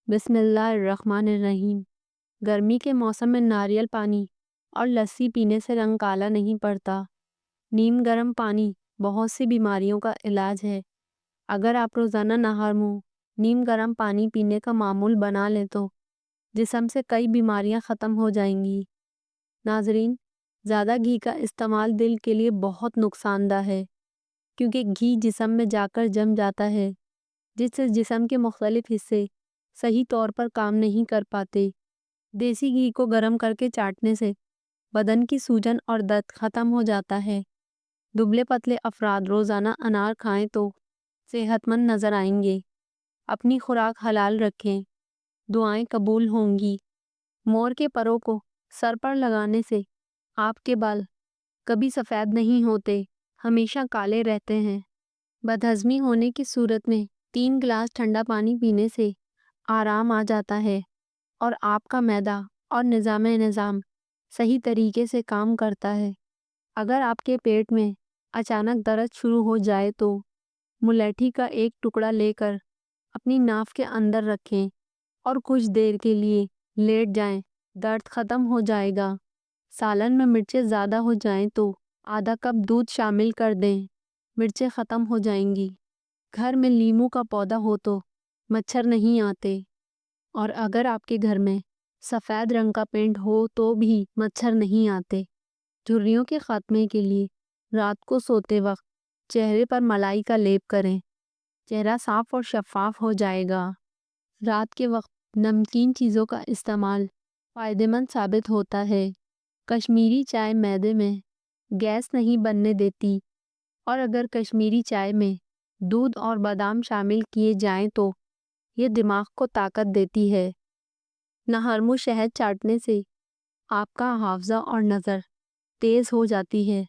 بسم اللہ الرحمن الرحیم۔ گرمی کے موسم میں ناریل پانی اور لسی پینے سے رنگ کالا نہیں پڑتا۔ نیم گرم پانی بہت سی بیماریوں کا علاج ہے۔ اگر آپ روزانہ نہار منہ نیم گرم پانی پینے کا معمول بنا لیں تو جسم سے کئی بیماریاں ختم ہو جائیں گی۔ ناظرین، زیادہ گھی کا استعمال دل کے لیے بہت نقصان دہ ہے، کیونکہ گھی جسم میں جا کر جم جاتا ہے، جس سے جسم کے مختلف حصے صحیح طور پر کام نہیں کر پاتے۔ دیسی گھی کو گرم کر کے چاٹنے سے بدن کی سوجن اور درد ختم ہو جاتا ہے۔ دبلے پتلے افراد روزانہ انار کھائیں تو صحت مند نظر آئیں گے۔ اپنی خوراک حلال رکھیں، دعائیں قبول ہوں گی۔ مور کے پروں کو سر پر لگانے سے آپ کے بال کبھی سفید نہیں ہوتے، ہمیشہ کالے رہتے ہیں۔ بدہضمی ہونے کی صورت میں 3 گلاس ٹھنڈا پانی پینے سے آرام آ جاتا ہے اور آپ کا معدہ اور نظام صحیح طریقے سے کام کرتا ہے۔ اگر آپ کے پیٹ میں اچانک درد شروع ہو جائے تو ملیٹھی کا ایک ٹکڑا لے کر اپنی ناف کے اندر رکھیں اور کچھ دیر کے لیے لیٹ جائیں، درد ختم ہو جائے گا۔ سالن میں مرچیں زیادہ ہو جائیں تو آدھا کپ دودھ شامل کر دیں، مرچیں ختم ہو جائیں گی۔ گھر میں لیموں کا پودا ہو تو مچھر نہیں آتے، اور اگر آپ کے گھر میں سفید رنگ کا پینٹ ہو تو بھی مچھر نہیں آتے۔ جھریوں کے خاتمے کے لیے رات کو سوتے وقت چہرے پر ملائی کا لیپ کریں، چہرہ صاف اور شفاف ہو جائے گا۔ رات کے وقت نمکین چیزوں کا استعمال فائدہ مند ثابت ہوتا ہے۔ کشمیری چائے معدے میں گیس نہیں بننے دیتی، اور اگر کشمیری چائے میں دودھ اور بادام شامل کیے جائیں تو یہ دماغ کو طاقت دیتی ہے۔ نہار منہ شہد چاٹنے سے آپ کا حافظہ اور نظر تیز ہو جاتی ہے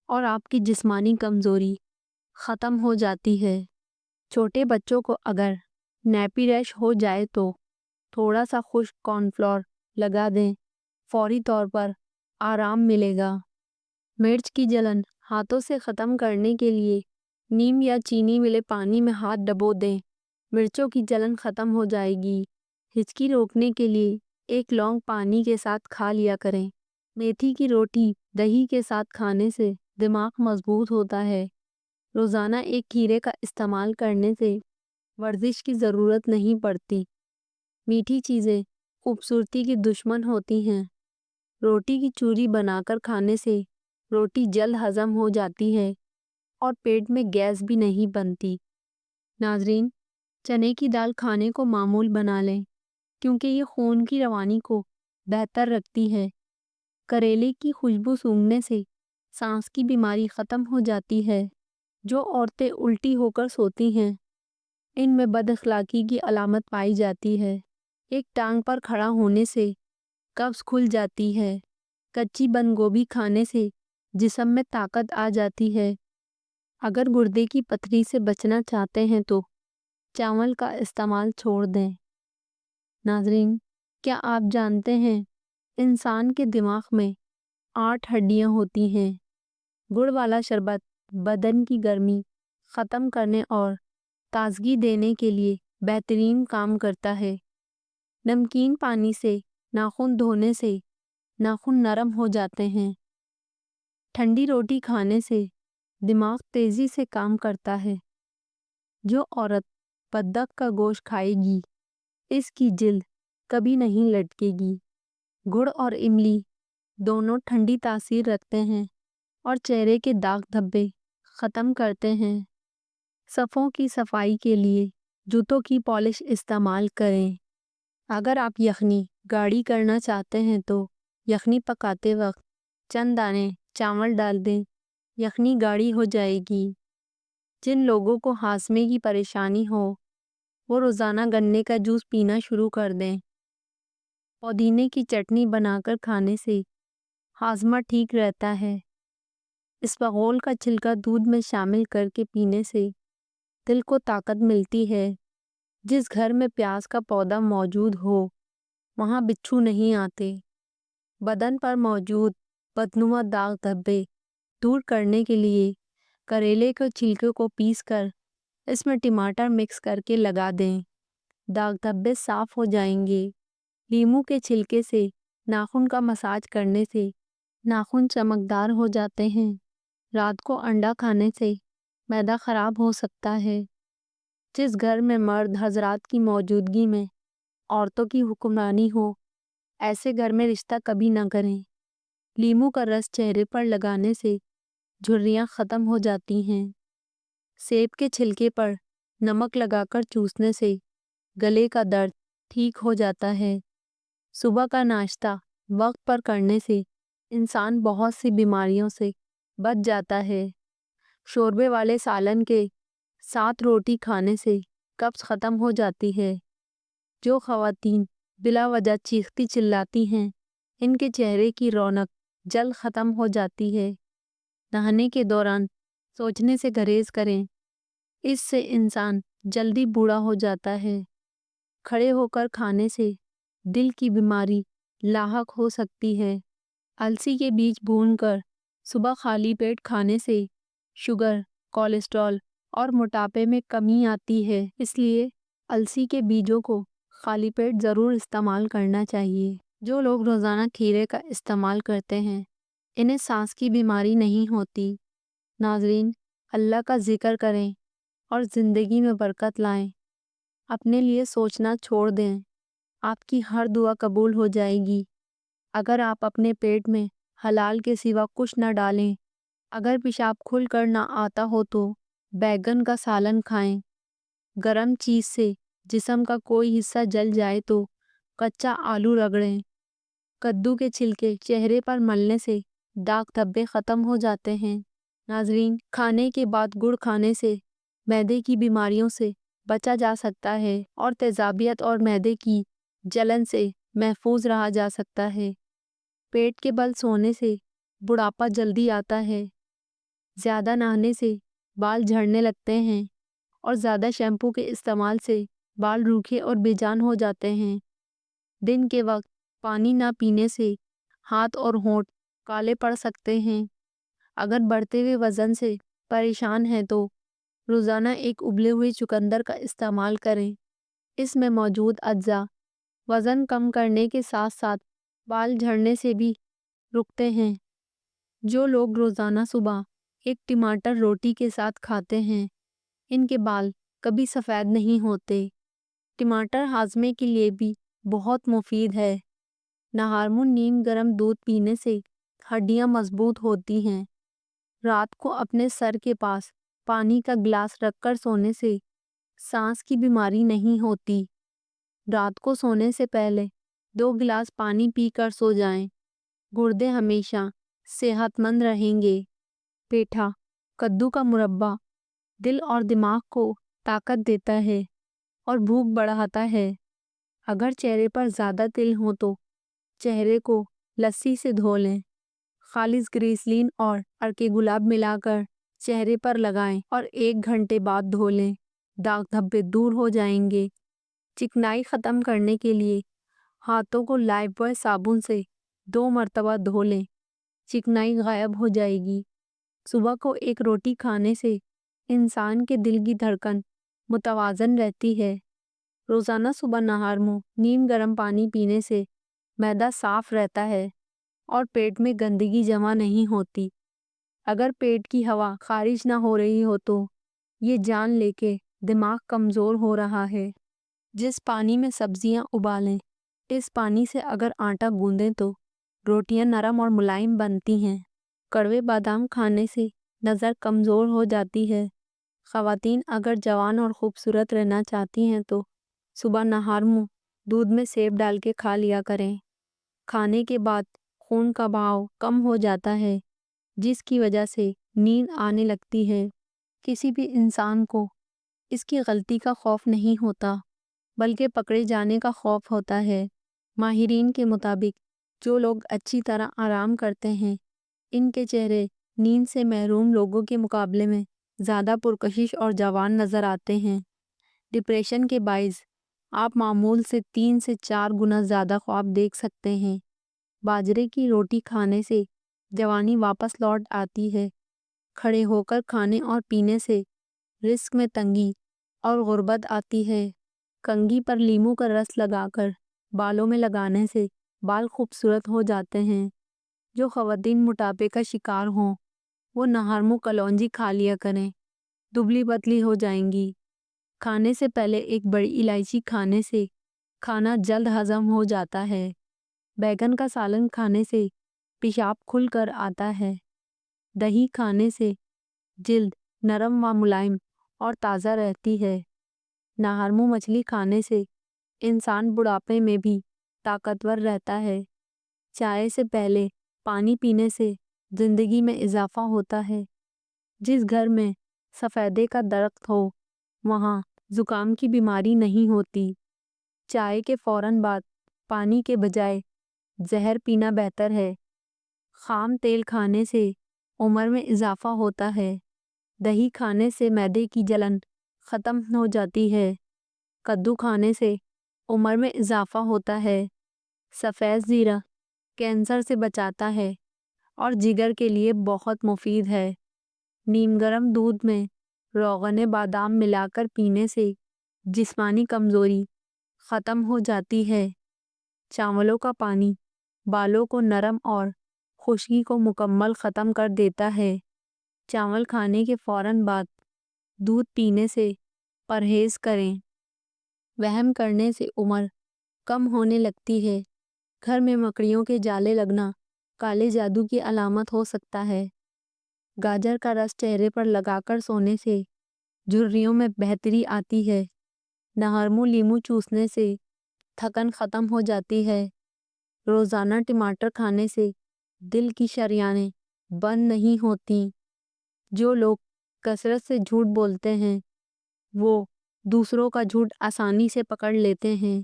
اور آپ کی جسمانی کمزوری ختم ہو جاتی ہے۔ چھوٹے بچوں کو اگر نیپی ریش ہو جائے تو تھوڑا سا خشک کارن فلور لگا دیں، فوری طور پر آرام ملے گا۔ مرچ کی جلن ہاتھوں سے ختم کرنے کے لیے نیم یا چینی ملے پانی میں ہاتھ ڈبو دیں، مرچوں کی جلن ختم ہو جائے گی۔ ہچکی روکنے کے لیے ایک لونگ پانی کے ساتھ کھا لیا کریں۔ میتھی کی روٹی دہی کے ساتھ کھانے سے دماغ مضبوط ہوتا ہے۔ روزانہ ایک کھیرے کا استعمال کرنے سے ورزش کی ضرورت نہیں پڑتی۔ میٹھی چیزیں خوبصورتی کی دشمن ہوتی ہیں۔ روٹی کی چوری بنا کر کھانے سے روٹی جلد ہضم ہو جاتی ہے اور پیٹ میں گیس بھی نہیں بنتی۔ ناظرین، چنے کی دال کھانے کو معمول بنا لیں، کیونکہ یہ خون کی روانی کو بہتر رکھتی ہے۔ کریلے کی خوشبو سونگھنے سے سانس کی بیماری ختم ہو جاتی ہے۔ جو عورتیں الٹی ہو کر سوتی ہیں، ان میں بد اخلاقی کی علامت پائی جاتی ہے۔ ایک ٹانگ پر کھڑا ہونے سے قبض کھل جاتی ہے۔ کچی بند گوبھی کھانے سے جسم میں طاقت آ جاتی ہے۔ اگر گردے کی پتھری سے بچنا چاہتے ہیں تو چاول کا استعمال چھوڑ دیں۔ ناظرین، کیا آپ جانتے ہیں انسان کے دماغ میں 8 ہڈیاں ہوتی ہیں؟ گڑ والا شربت بدن کی گرمی ختم کرنے اور تازگی دینے کے لیے بہترین کام کرتا ہے۔ نمکین پانی سے ناخن دھونے سے ناخن نرم ہو جاتے ہیں۔ ٹھنڈی روٹی کھانے سے دماغ تیزی سے کام کرتا ہے۔ جو عورت بطخ کا گوشت کھائے گی، اس کی جلد کبھی نہیں لٹکے گی۔ گڑ اور املی دونوں ٹھنڈی تاثیر رکھتے ہیں اور چہرے کے داغ دھبے ختم کرتے ہیں۔ صفوں کی صفائی کے لیے جوتوں کی پالش استعمال کریں۔ اگر آپ یخنی گاڑھی کرنا چاہتے ہیں تو یخنی پکاتے وقت چند دانے چاول ڈال دیں، یخنی گاڑھی ہو جائے گی۔ جن لوگوں کو ہاضمے کی پریشانی ہو، وہ روزانہ گنے کا جوس پینا شروع کر دیں۔ پودینے کی چٹنی بنا کر کھانے سے ہاضمہ ٹھیک رہتا ہے۔ اسبغول کا چھلکا دودھ میں شامل کر کے پینے سے دل کو طاقت ملتی ہے۔ جس گھر میں پیاز کا پودا موجود ہو، وہاں بچھو نہیں آتے۔ بدن پر موجود بدنما داغ دھبے دور کرنے کے لیے کریلے کے چھلکے کو پیس کر اس میں ٹماٹر مکس کر کے لگا دیں۔ داغ دھبے صاف ہو جائیں گے۔ لیموں کے چھلکے سے ناخن کا مساج کرنے سے ناخن چمکدار ہو جاتے ہیں۔ رات کو انڈا کھانے سے معدہ خراب ہو سکتا ہے۔ جس گھر میں مرد حضرات کی موجودگی میں عورتوں کی حکمرانی ہو، ایسے گھر میں رشتہ کبھی نہ کریں۔ لیموں کا رس چہرے پر لگانے سے جھریاں ختم ہو جاتی ہیں۔ سیب کے چھلکے پر نمک لگا کر چوسنے سے گلے کا درد ٹھیک ہو جاتا ہے۔ صبح کا ناشتہ وقت پر کرنے سے انسان بہت سی بیماریوں سے بچ جاتا ہے۔ شوربے والے سالن کے ساتھ روٹی کھانے سے قبض ختم ہو جاتی ہے۔ جو خواتین بلا وجہ چیختی چلاتی ہیں، ان کے چہرے کی رونق جلد ختم ہو جاتی ہے۔ نہانے کے دوران سوچنے سے گریز کریں، اس سے انسان جلدی بوڑھا ہو جاتا ہے۔ کھڑے ہو کر کھانے سے دل کی بیماری لاحق ہو سکتی ہے۔ السی کے بیج بھون کر صبح خالی پیٹ کھانے سے شوگر، کولیسٹرول اور موٹاپے میں کمی آتی ہے، اس لیے السی کے بیجوں کو خالی پیٹ ضرور استعمال کرنا چاہیے۔ جو لوگ روزانہ کھیرے کا استعمال کرتے ہیں، انہیں سانس کی بیماری نہیں ہوتی۔ ناظرین، اللہ کا ذکر کریں اور زندگی میں برکت لائیں۔ اپنے لیے سوچنا چھوڑ دیں، آپ کی ہر دعا قبول ہو جائے گی۔ اگر آپ اپنے پیٹ میں حلال کے سوا کچھ نہ ڈالیں، اگر پیشاب کھل کر نہ آتا ہو تو بیگن کا سالن کھائیں۔ گرم چیز سے جسم کا کوئی حصہ جل جائے تو کچا آلو رگڑیں۔ کدو کے چھلکے چہرے پر ملنے سے داغ دھبے ختم ہو جاتے ہیں۔ ناظرین، کھانے کے بعد گڑ کھانے سے معدے کی بیماریوں سے بچا جا سکتا ہے اور تیزابیت اور معدے کی جلن سے محفوظ رہا جا سکتا ہے۔ پیٹ کے بل سونے سے بڑھاپا جلدی آتا ہے۔ زیادہ نہانے سے بال جھڑنے لگتے ہیں اور زیادہ شیمپو کے استعمال سے بال روکھے اور بے جان ہو جاتے ہیں۔ دن کے وقت پانی نہ پینے سے ہاتھ اور ہونٹ کالے پڑ سکتے ہیں۔ اگر بڑھتے ہوئے وزن سے پریشان ہیں تو روزانہ ایک ابلے ہوئے چقندر کا استعمال کریں۔ اس میں موجود اجزاء وزن کم کرنے کے ساتھ ساتھ بال جھڑنے سے بھی رکتے ہیں۔ جو لوگ روزانہ صبح ایک ٹماٹر روٹی کے ساتھ کھاتے ہیں، ان کے بال کبھی سفید نہیں ہوتے۔ ٹماٹر ہاضمے کے لیے بھی بہت مفید ہے۔ نہار میں نیم گرم دودھ پینے سے ہڈیاں مضبوط ہوتی ہیں۔ رات کو اپنے سر کے پاس پانی کا گلاس رکھ کر سونے سے سانس کی بیماری نہیں ہوتی۔ رات کو سونے سے پہلے 2 گلاس پانی پی کر سو جائیں۔ گردے ہمیشہ صحت مند رہیں گے۔ پیٹھا، کدو کا مربع دل اور دماغ کو طاقت دیتا ہے اور بھوک بڑھاتا ہے۔ اگر چہرے پر زیادہ تل ہو تو چہرے کو لسی سے دھو لیں۔ خالص گریسلین اور عرق گلاب ملا کر چہرے پر لگائیں اور 1 گھنٹے بعد دھو لیں۔ داغ دھبے دور ہو جائیں گے۔ چکنائی ختم کرنے کے لیے ہاتھوں کو لائف بوائے صابن سے 2 مرتبہ دھو لیں، چکنائی غائب ہو جائے گی۔ صبح کو ایک روٹی کھانے سے انسان کے دل کی دھڑکن متوازن رہتی ہے۔ روزانہ صبح نہار منہ نیم گرم پانی پینے سے معدہ صاف رہتا ہے اور پیٹ میں گندگی جمع نہیں ہوتی۔ اگر پیٹ کی ہوا خارج نہ ہو رہی ہو تو یہ جان لے کہ دماغ کمزور ہو رہا ہے۔ جس پانی میں سبزیاں ابالیں، اس پانی سے اگر آٹا گوندیں تو روٹیاں نرم اور ملائم بنتی ہیں۔ کڑوے بادام کھانے سے نظر کمزور ہو جاتی ہے۔ خواتین اگر جوان اور خوبصورت رہنا چاہتی ہیں تو صبح نہار منہ دودھ میں سیب ڈال کے کھا لیا کریں۔ کھانے کے بعد خون کا بہاؤ کم ہو جاتا ہے، جس کی وجہ سے نیند آنے لگتی ہے۔ کسی بھی انسان کو اس کی غلطی کا خوف نہیں ہوتا، بلکہ پکڑے جانے کا خوف ہوتا ہے۔ ماہرین کے مطابق جو لوگ اچھی طرح آرام کرتے ہیں، ان کے چہرے نیند سے محروم لوگوں کے مقابلے میں زیادہ پرکشش اور جوان نظر آتے ہیں۔ ڈپریشن کے باعث آپ معمول سے 3 سے 4 گنا زیادہ خواب دیکھ سکتے ہیں۔ باجرے کی روٹی کھانے سے جوانی واپس لوٹ آتی ہے۔ کھڑے ہو کر کھانے اور پینے سے رزق میں تنگی اور غربت آتی ہے۔ کنگھی پر لیموں کا رس لگا کر بالوں میں لگانے سے بال خوبصورت ہو جاتے ہیں۔ جو خواتین موٹاپے کا شکار ہوں وہ نہارمو کلونجی کھا لیا کریں، دبلی پتلی ہو جائیں گی۔ کھانے سے پہلے ایک بڑی الائچی کھانے سے کھانا جلد ہضم ہو جاتا ہے۔ بیگن کا سالن کھانے سے پیشاب کھل کر آتا ہے۔ دہی کھانے سے جلد نرم و ملائم اور تازہ رہتی ہے۔ نہارمو مچھلی کھانے سے انسان بڑھاپے میں بھی طاقتور رہتا ہے۔ چائے سے پہلے پانی پینے سے زندگی میں اضافہ ہوتا ہے۔ جس گھر میں سفیدے کا درخت ہو وہاں زکام کی بیماری نہیں ہوتی۔ چائے کے فوراً بعد پانی کے بجائے زہر پینا بہتر ہے۔ خام تیل کھانے سے عمر میں اضافہ ہوتا ہے۔ دہی کھانے سے معدے کی جلن ختم ہو جاتی ہے۔ کدو کھانے سے عمر میں اضافہ ہوتا ہے۔ سفید زیرہ کینسر سے بچاتا ہے اور جگر کے لیے بہت مفید ہے۔ نیم گرم دودھ میں روغن بادام ملا کر پینے سے جسمانی کمزوری ختم ہو جاتی ہے۔ چاولوں کا پانی بالوں کو نرم اور خشکی کو مکمل ختم کر دیتا ہے۔ چاول کھانے کے فوراً بعد دودھ پینے سے پرہیز کریں۔ وہم کرنے سے عمر کم ہونے لگتی ہے۔ گھر میں مکڑیوں کے جالے لگنا کالے جادو کی علامت ہو سکتا ہے۔ گاجر کا رس چہرے پر لگا کر سونے سے جھریوں میں بہتری آتی ہے۔ نہارمو لیموں چوسنے سے تھکن ختم ہو جاتی ہے۔ روزانہ ٹماٹر کھانے سے دل کی شریانیں بند نہیں ہوتی۔ جو لوگ کثرت سے جھوٹ بولتے ہیں وہ دوسروں کا جھوٹ آسانی سے پکڑ لیتے ہیں۔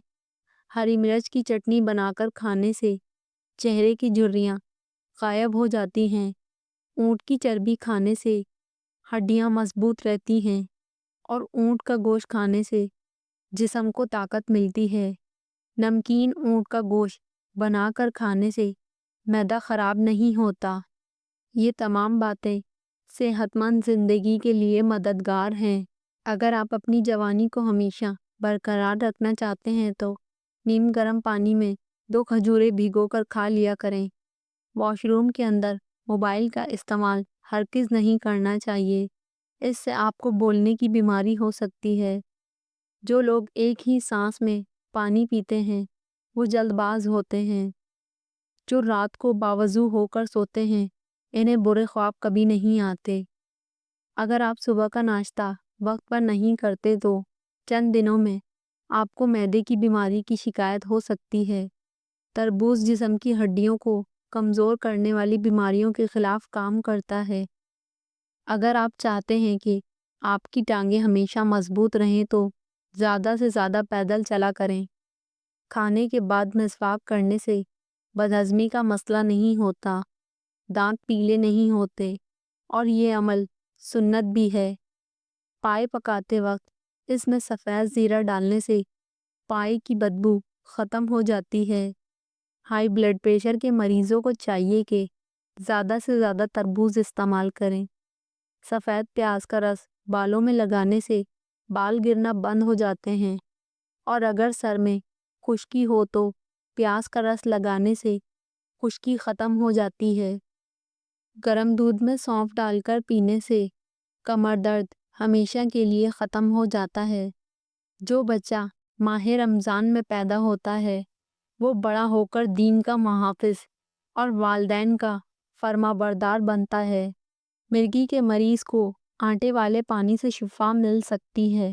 ہری مرچ کی چٹنی بنا کر کھانے سے چہرے کی جھریاں غائب ہو جاتی ہیں۔ اونٹ کی چربی کھانے سے ہڈیاں مضبوط رہتی ہیں اور اونٹ کا گوشت کھانے سے جسم کو طاقت ملتی ہے۔ نمکین اونٹ کا گوشت بنا کر کھانے سے معدہ خراب نہیں ہوتا۔ یہ تمام باتیں صحت مند زندگی کے لیے مددگار ہیں۔ اگر آپ اپنی جوانی کو ہمیشہ برقرار رکھنا چاہتے ہیں تو نیم گرم پانی میں 2 کھجوریں بھگو کر کھا لیا کریں۔ واش روم کے اندر موبائل کا استعمال ہرگز نہیں کرنا چاہیے۔ اس سے آپ کو بولنے کی بیماری ہو سکتی ہے۔ جو لوگ ایک ہی سانس میں پانی پیتے ہیں وہ جلد باز ہوتے ہیں۔ جو رات کو باوضو ہو کر سوتے ہیں انہیں برے خواب کبھی نہیں آتے۔ اگر آپ صبح کا ناشتہ وقت پر نہیں کرتے تو چند دنوں میں آپ کو معدے کی بیماری کی شکایت ہو سکتی ہے۔ تربوز جسم کی ہڈیوں کو کمزور کرنے والی بیماریوں کے خلاف کام کرتا ہے۔ اگر آپ چاہتے ہیں کہ آپ کی ٹانگیں ہمیشہ مضبوط رہیں تو زیادہ سے زیادہ پیدل چلا کریں۔ کھانے کے بعد مسواک کرنے سے بدہضمی کا مسئلہ نہیں ہوتا، دانت پیلے نہیں ہوتے اور یہ عمل سنت بھی ہے۔ پائے پکاتے وقت اس میں سفید زیرہ ڈالنے سے پائے کی بدبو ختم ہو جاتی ہے۔ ہائی بلڈ پریشر کے مریضوں کو چاہیے کہ زیادہ سے زیادہ تربوز استعمال کریں۔ سفید پیاز کا رس بالوں میں لگانے سے بال گرنا بند ہو جاتے ہیں اور اگر سر میں خشکی ہو تو پیاز کا رس لگانے سے خشکی ختم ہو جاتی ہے۔ گرم دودھ میں سونف ڈال کر پینے سے کمر درد ہمیشہ کے لیے ختم ہو جاتا ہے۔ جو بچہ ماہ رمضان میں پیدا ہوتا ہے وہ بڑا ہو کر دین کا محافظ اور والدین کا فرما بردار بنتا ہے۔ مرگی کے مریض کو آٹے والے پانی سے شفا مل سکتی ہے۔